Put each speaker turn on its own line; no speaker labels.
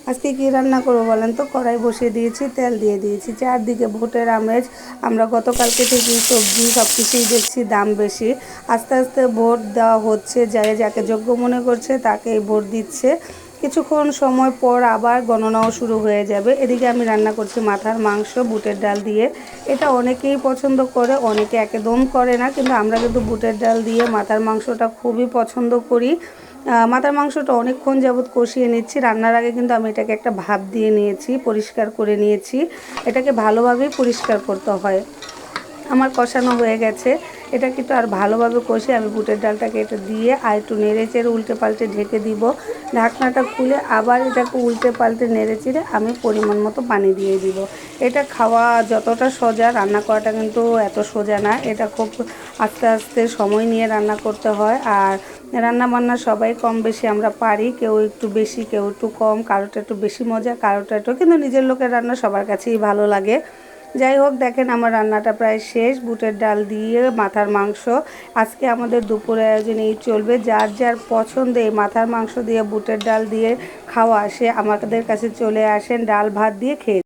আজকে কি রান্না করবো বলেন তো? কড়াই বসিয়ে দিয়েছি, তেল দিয়ে দিয়েছি, চারদিকে ভোটের আমেজ। আমরা গতকালকে থেকে সবজি সব কিছুই দেখছি দাম বেশি। আস্তে আস্তে ভোট দেওয়া হচ্ছে, যাকে যোগ্য মনে করছে তাকেই ভোট দিচ্ছে। কিছুক্ষণ সময় পর আবার গণনাও শুরু হয়ে যাবে। এদিকে আমি রান্না করছি মাথার মাংস বুটের ডাল দিয়ে। এটা অনেকেই পছন্দ করে, অনেকে একদম করে না, কিন্তু আমরা কিন্তু বুটের ডাল দিয়ে মাথার মাংসটা খুবই পছন্দ করি। মাথার মাংসটা অনেকক্ষণ যাবৎ কষিয়ে নিচ্ছি। রান্নার আগে কিন্তু আমি এটাকে একটা ভাপ দিয়ে নিয়েছি, পরিষ্কার করে নিয়েছি। এটাকে ভালোভাবেই পরিষ্কার করতে হয়। আমার কষানো হয়ে গেছে। এটা কিন্তু আর ভালোভাবে কষে আমি বুটের ডালটাকে এটা দিয়ে আর একটু নেড়ে চেড়ে উল্টে পাল্টে ঢেকে দিব। ঢাকনাটা খুলে আবার এটাকে উল্টে পাল্টে নেড়ে চেড়ে আমি পরিমাণ মতো পানি দিয়ে দিব। এটা খাওয়া যতটা সোজা, রান্না করাটা কিন্তু এত সোজা না। এটা খুব আস্তে আস্তে সময় নিয়ে রান্না করতে হয়। আর রান্না বান্না সবাই কম বেশি আমরা পারি, কেউ একটু বেশি কেউ একটু কম, কারোটা একটু বেশি মজা কারোটা একটু, কিন্তু নিজের লোকের রান্না সবার কাছেই ভালো লাগে। যাই হোক, দেখেন আমার রান্নাটা প্রায় শেষ। বুটের ডাল দিয়ে মাথার মাংস আজকে আমাদের দুপুরে আয়োজনে এই চলবে। যার যার পছন্দে মাথার মাংস দিয়ে বুটের ডাল দিয়ে খাওয়া, সে আমাদের কাছে চলে আসেন, ডাল ভাত দিয়ে খেয়ে